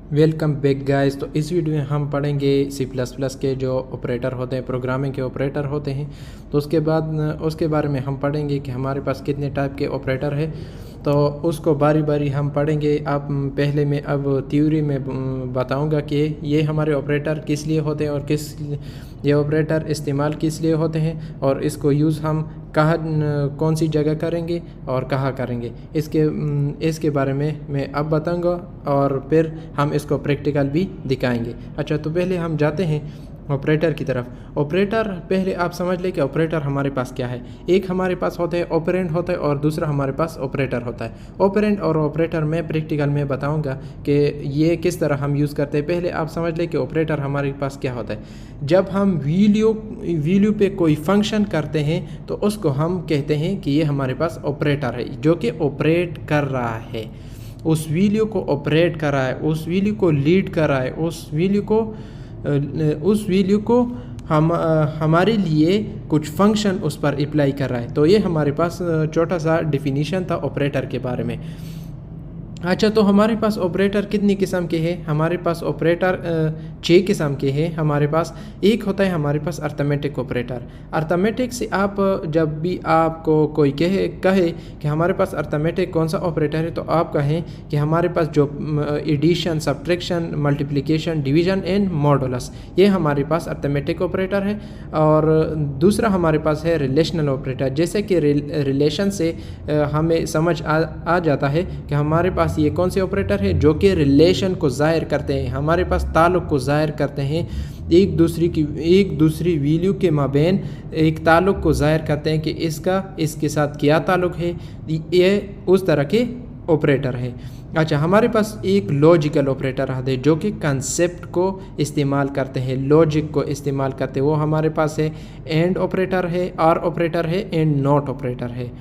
Welcome back guys. तो इस video में हम पढ़ेंगे सी प्लस प्लस के जो ऑपरेटर होते हैं, प्रोग्रामिंग के ऑपरेटर होते हैं। तो उसके बाद उसके बारे में हम पढ़ेंगे कि हमारे पास कितने टाइप के ऑपरेटर है, तो उसको बारी बारी हम पढ़ेंगे। अब पहले मैं अब थ्योरी में बताऊंगा कि ये हमारे ऑपरेटर किस लिए होते हैं और ये ऑपरेटर इस्तेमाल किस लिए होते हैं और इसको यूज़ हम कहाँ कौन सी जगह करेंगे और कहाँ करेंगे, इसके बारे में मैं अब बताऊंगा और फिर हम इसको प्रैक्टिकल भी दिखाएंगे। अच्छा, तो पहले हम जाते हैं ऑपरेटर की तरफ। ऑपरेटर पहले आप समझ लें कि ऑपरेटर हमारे पास क्या है। एक हमारे पास होता है ऑपरेंड होता है और दूसरा हमारे पास ऑपरेटर होता है। ऑपरेंड और ऑपरेटर मैं प्रैक्टिकल में बताऊंगा कि ये किस तरह हम यूज़ करते हैं। पहले आप समझ लें कि ऑपरेटर हमारे पास क्या होता है। जब हम वैल्यू पे कोई फंक्शन करते हैं तो उसको हम कहते हैं कि ये हमारे पास ऑपरेटर है जो कि ऑपरेट कर रहा है, उस वैल्यू को ऑपरेट कर रहा है, उस वैल्यू को लीड कर रहा है, उस वैल्यू को हमारे लिए कुछ फंक्शन उस पर अप्लाई कर रहा है। तो ये हमारे पास छोटा सा डिफिनीशन था ऑपरेटर के बारे में। अच्छा, तो हमारे पास ऑपरेटर कितनी किस्म के हैं? हमारे पास ऑपरेटर 6 किस्म के हैं। हमारे पास एक होता है हमारे पास अर्थमेटिक ऑपरेटर। अर्थमेटिक से आप जब भी आपको कोई कहे कि हमारे पास अर्थमेटिक कौन सा ऑपरेटर है, तो आप कहें कि हमारे पास जो addition, subtraction, multiplication, division and modulus, ये हमारे पास अर्थमेटिक ऑपरेटर है। और दूसरा हमारे पास है रिलेशनल ऑपरेटर। जैसे कि रिलेशन से हमें समझ आ जाता है कि हमारे पास ये कौन से ऑपरेटर है जो कि रिलेशन को ज़ाहिर करते हैं, हमारे पास ताल्लुक़ को ज़ाहिर करते हैं, एक दूसरी वैल्यू के माबैन एक ताल्लुक़ को ज़ाहिर करते हैं कि इसके साथ क्या ताल्लुक़ है। ये उस तरह के ऑपरेटर है। अच्छा, हमारे पास एक लॉजिकल ऑपरेटर है जो कि कंसेप्ट को इस्तेमाल करते हैं, लॉजिक को इस्तेमाल करते हैं। वो हमारे पास है एंड ऑपरेटर है, आर ऑपरेटर है, एंड नॉट ऑपरेटर है।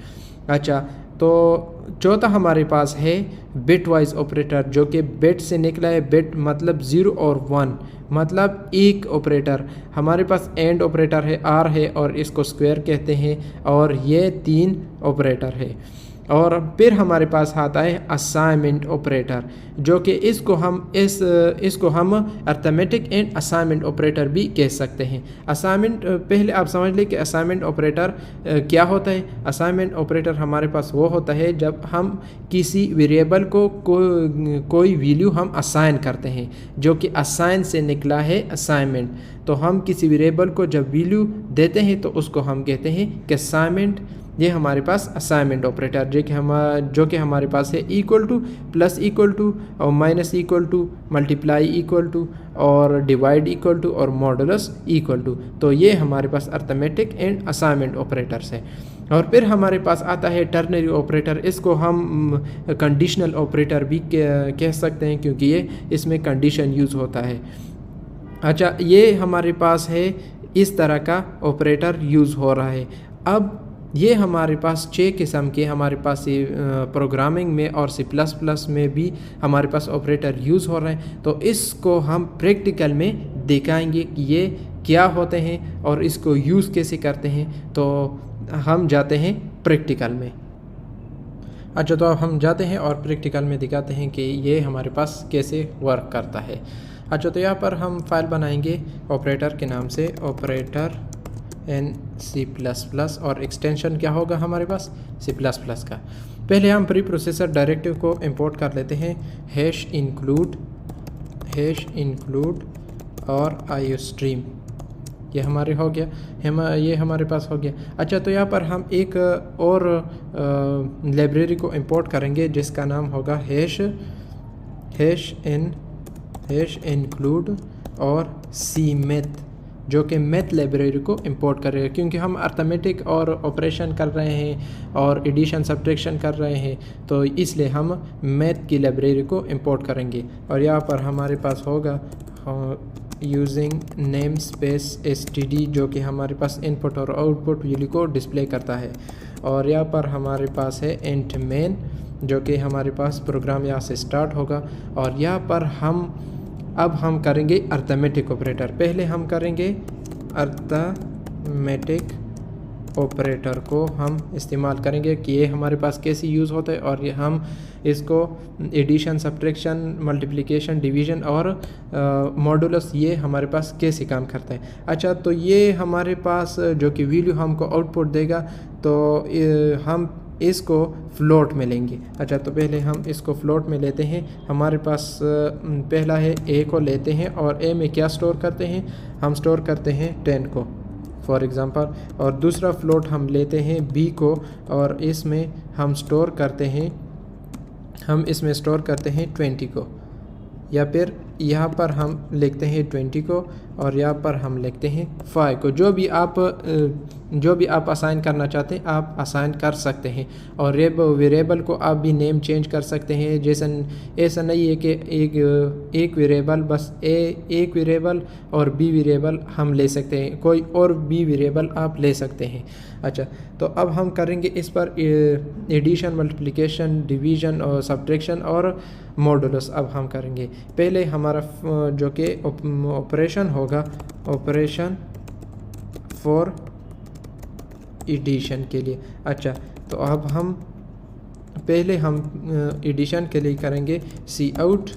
अच्छा, तो चौथा हमारे पास है बिट वाइज ऑपरेटर जो कि बिट से निकला है। बिट मतलब 0 और 1, मतलब एक ऑपरेटर। हमारे पास एंड ऑपरेटर है, आर है और इसको स्क्वायर कहते हैं, और ये 3 ऑपरेटर है। और फिर हमारे पास आता है असाइनमेंट ऑपरेटर जो कि इसको हम अर्थमेटिक एंड असाइनमेंट ऑपरेटर भी कह सकते हैं। असाइनमेंट, पहले आप समझ लें कि असाइनमेंट ऑपरेटर क्या होता है। असाइनमेंट ऑपरेटर हमारे पास वो होता है जब हम किसी वेरिएबल को कोई वैल्यू हम असाइन करते हैं, जो कि असाइन से निकला है असाइनमेंट। तो हम किसी वेरिएबल को जब वैल्यू देते हैं तो उसको हम कहते हैं कि असाइनमेंट। ये हमारे पास असाइनमेंट ऑपरेटर जो कि हमारे पास है equal to, plus equal to, और minus equal to, multiply equal to, और डिवाइड इक्वल टू, और मॉडुलस इक्वल टू। तो ये हमारे पास अर्थमेटिक एंड असाइनमेंट ऑपरेटर्स है। और फिर हमारे पास आता है टर्नरी ऑपरेटर। इसको हम कंडीशनल ऑपरेटर भी कह सकते हैं क्योंकि ये इसमें कंडीशन यूज़ होता है। अच्छा, ये हमारे पास है, इस तरह का ऑपरेटर यूज़ हो रहा है। अब ये हमारे पास 6 किस्म के हमारे पास ये प्रोग्रामिंग में और सी प्लस प्लस में भी हमारे पास ऑपरेटर यूज़ हो रहे हैं। तो इसको हम प्रैक्टिकल में दिखाएंगे कि ये क्या होते हैं और इसको यूज़ कैसे करते हैं। तो हम जाते हैं प्रैक्टिकल में। अच्छा, तो अब हम जाते हैं और प्रैक्टिकल में दिखाते हैं कि ये हमारे पास कैसे वर्क करता है। अच्छा, तो यहाँ पर हम फाइल बनाएंगे ऑपरेटर के नाम से, operator in C plus plus, और एक्सटेंशन क्या होगा हमारे पास, सी प्लस प्लस का। पहले हम प्री प्रोसेसर डायरेक्टिव को इंपोर्ट कर लेते हैं, हैश इंक्लूड और आईओस्ट्रीम। ये हमारे हो गया, ये हमारे पास हो गया। अच्छा, तो यहाँ पर हम एक और लाइब्रेरी को इंपोर्ट करेंगे जिसका नाम होगा हैश इंक्लूड और सी मैथ, जो कि मैथ लाइब्रेरी को इंपोर्ट करेगा। क्योंकि हम अर्थमेटिक और ऑपरेशन कर रहे हैं और एडिशन, सब्ट्रैक्शन कर रहे हैं, तो इसलिए हम मैथ की लाइब्रेरी को इंपोर्ट करेंगे। और यहाँ पर हमारे पास होगा यूजिंग नेम स्पेस std, जो कि हमारे पास इनपुट और आउटपुट वैल्यू को डिस्प्ले करता है। और यहाँ पर हमारे पास है इंट मेन, जो कि हमारे पास प्रोग्राम यहाँ से स्टार्ट होगा। और यहाँ पर अब हम करेंगे अर्थमेटिक ऑपरेटर। पहले हम करेंगे अर्थमेटिक ऑपरेटर को हम इस्तेमाल करेंगे कि ये हमारे पास कैसे यूज़ होता है और ये हम इसको एडिशन, सब्ट्रैक्शन, मल्टीप्लिकेशन, डिवीज़न और मॉडुलस ये हमारे पास कैसे काम करता है। अच्छा, तो ये हमारे पास जो कि वैल्यू हमको आउटपुट देगा, तो हम इसको फ्लोट में लेंगे। अच्छा, तो पहले हम इसको फ्लोट में लेते हैं। हमारे पास पहला है ए को लेते हैं और ए में क्या स्टोर करते हैं, हम स्टोर करते हैं 10 को फॉर एग्ज़ाम्पल, और दूसरा फ्लोट हम लेते हैं बी को और इसमें हम स्टोर करते हैं 20 को, या फिर यहाँ पर हम लिखते हैं 20 को और यहाँ पर हम लिखते हैं 5 को। जो भी आप असाइन करना चाहते हैं आप असाइन कर सकते हैं, और वेरिएबल को आप भी नेम चेंज कर सकते हैं। जैसा ऐसा नहीं है कि एक वेरिएबल, बस एक वेरिएबल और बी वेरिएबल हम ले सकते हैं, कोई और बी वेरिएबल आप ले सकते हैं। अच्छा, तो अब हम करेंगे इस पर एडिशन, मल्टीप्लिकेशन, डिवीज़न और सब्ट्रैक्शन और मॉडुलस। अब हम करेंगे पहले हमारा जो कि ऑपरेशन होगा, ऑपरेशन फॉर एडिशन के लिए। अच्छा, तो अब हम पहले एडिशन के लिए करेंगे cout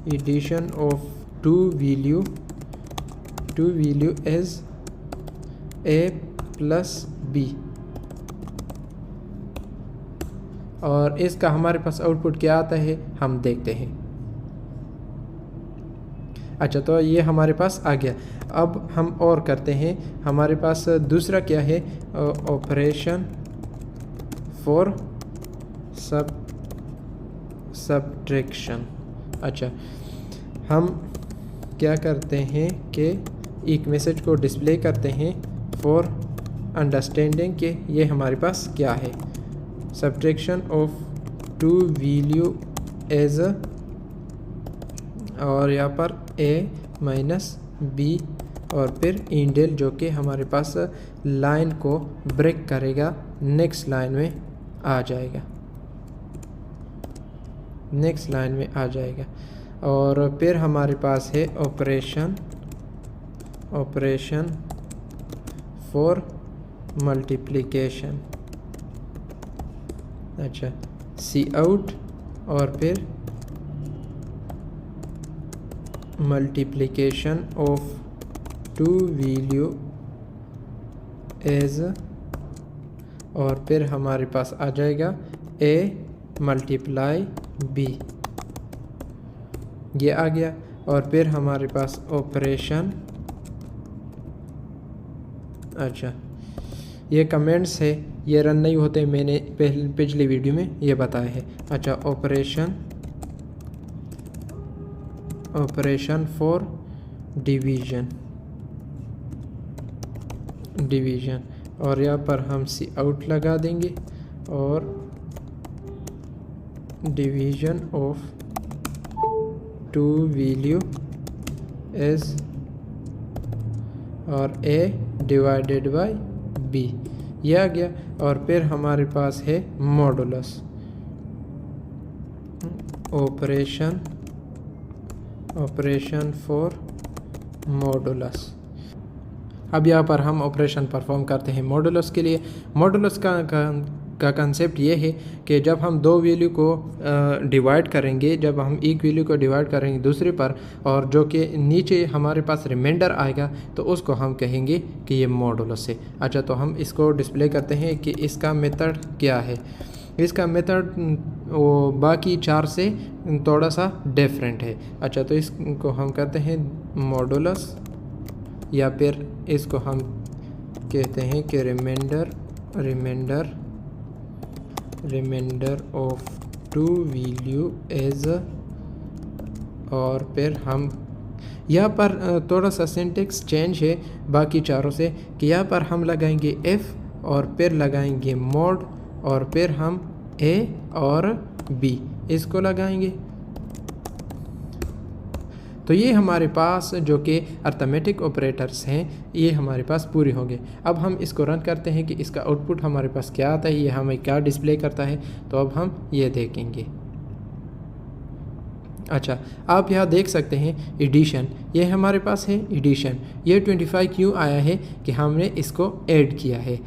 addition of two value as A plus B, और इसका हमारे पास आउटपुट क्या आता है हम देखते हैं। अच्छा, तो ये हमारे पास आ गया। अब हम और करते हैं, हमारे पास दूसरा क्या है, ऑपरेशन फॉर सब्ट्रैक्शन। अच्छा, हम क्या करते हैं कि एक मैसेज को डिस्प्ले करते हैं फॉर अंडरस्टैंडिंग कि ये हमारे पास क्या है, subtraction of two value as और यहाँ पर ए माइनस बी, और फिर इंडेल जो कि हमारे पास लाइन को ब्रेक करेगा, नेक्स्ट लाइन में आ जाएगा। और फिर हमारे पास है ऑपरेशन फॉर मल्टीप्लिकेशन। अच्छा, सी आउट और फिर multiplication of two value as, और फिर हमारे पास आ जाएगा ए मल्टीप्लाई बी, ये आ गया। और फिर हमारे पास ऑपरेशन, अच्छा ये कमेंट्स है, ये रन नहीं होते, मैंने पिछली वीडियो में ये बताया है। अच्छा, ऑपरेशन फॉर डिवीज़न, और यहाँ पर हम सी आउट लगा देंगे और division of two value as और ए डिवाइडेड बाय बी, ये आ गया। और फिर हमारे पास है मॉडुलस, ऑपरेशन फॉर मॉडुलस। अब यहाँ पर हम ऑपरेशन परफॉर्म करते हैं मॉडुलस के लिए। मॉडुलस का कंसेप्ट ये है कि जब हम दो वैल्यू को डिवाइड करेंगे, जब हम एक वैल्यू को डिवाइड करेंगे दूसरे पर, और जो कि नीचे हमारे पास रिमाइंडर आएगा, तो उसको हम कहेंगे कि ये मॉडुलस है। अच्छा, तो हम इसको डिस्प्ले करते हैं कि इसका मेथड क्या है। इसका मेथड वो बाकी चार से थोड़ा सा डिफरेंट है। अच्छा, तो इसको हम कहते हैं मॉडुलस, या फिर इसको हम कहते हैं कि reminder of two value as, और फिर हम यहाँ पर थोड़ा सा सिंटेक्स चेंज है बाकी चारों से, कि यहाँ पर हम लगाएंगे एफ और फिर लगाएंगे मोड और फिर हम ए और बी इसको लगाएंगे। तो ये हमारे पास जो कि अर्थमेटिक ऑपरेटर्स हैं ये हमारे पास पूरे होंगे। अब हम इसको रन करते हैं कि इसका आउटपुट हमारे पास क्या आता है, ये हमें क्या डिस्प्ले करता है। तो अब हम ये देखेंगे। अच्छा, आप यहाँ देख सकते हैं एडिशन, ये हमारे पास है एडिशन। ये 25 क्यों आया है कि हमने इसको ऐड किया है।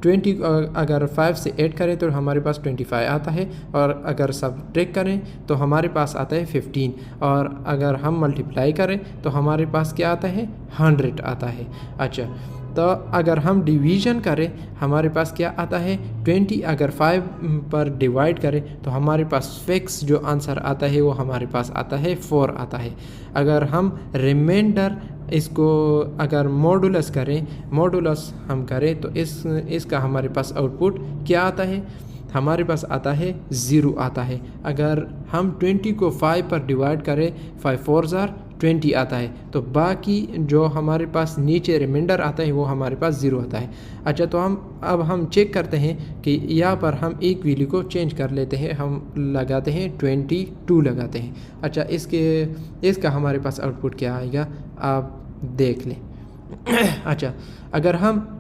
20 अगर 5 से ऐड करें तो हमारे पास 25 आता है, और अगर सब्ट्रैक्ट करें तो हमारे पास आता है 15, और अगर हम मल्टीप्लाई करें तो हमारे पास क्या आता है 100 आता है। अच्छा, तो अगर हम डिवीज़न करें हमारे पास क्या आता है 20, अगर 5 पर डिवाइड करें तो हमारे पास फिक्स जो आंसर आता है वो हमारे पास आता है 4 आता है। अगर हम रिमाइंडर इसको अगर मॉडुलस करें, मॉडुलस हम करें तो इसका हमारे पास आउटपुट क्या आता है, हमारे पास आता है 0 आता है। अगर हम 20 को 5 पर डिवाइड करें 5 4 20 आता है, तो बाकी जो हमारे पास नीचे रिमाइंडर आता है वो हमारे पास 0 आता है। अच्छा, तो हम चेक करते हैं कि यहाँ पर हम एक वैल्यू को चेंज कर लेते हैं, हम लगाते हैं 22 लगाते हैं। अच्छा, इसका हमारे पास आउटपुट क्या आएगा आप देख लें। अच्छा, अगर हम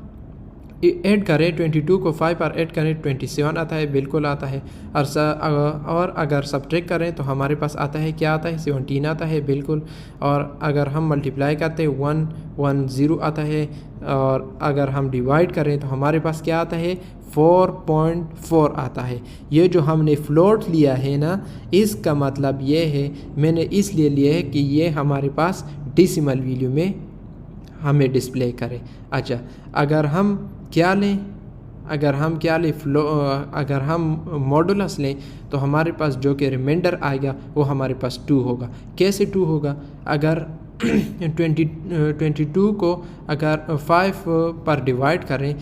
ऐड करें 22 को 5 पर ऐड करें 27 आता है, बिल्कुल आता है। और अगर सब्ट्रैक्ट करें तो हमारे पास आता है क्या आता है 17 आता है, बिल्कुल। और अगर हम मल्टीप्लाई करते हैं 110 आता है, और अगर हम डिवाइड करें तो हमारे पास क्या आता है 4.4 आता है। ये जो हमने फ्लोट लिया है ना, इसका मतलब ये है, मैंने इसलिए लिया है कि ये हमारे पास डेसिमल वैल्यू में हमें डिस्प्ले करे। अच्छा, अगर हम क्या लें, अगर हम मॉडुलस लें तो हमारे पास जो कि रिमाइंडर आएगा वो हमारे पास 2 होगा। कैसे 2 होगा, अगर 22 को अगर 5 पर डिवाइड करें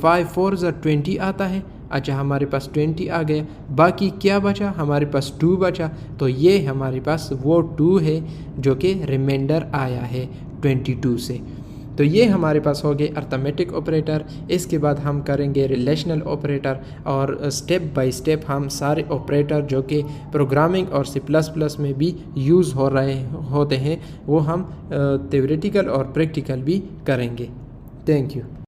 5 4 20 आता है। अच्छा, हमारे पास 20 आ गया, बाकी क्या बचा, हमारे पास 2 बचा। तो ये हमारे पास वो 2 है जो कि रिमाइंडर आया है 22 से। तो ये हमारे पास हो गए अर्थमेटिक ऑपरेटर। इसके बाद हम करेंगे रिलेशनल ऑपरेटर, और स्टेप बाय स्टेप हम सारे ऑपरेटर जो कि प्रोग्रामिंग और C++ में भी यूज़ होते हैं वो हम थ्योरेटिकल और प्रैक्टिकल भी करेंगे। Thank you.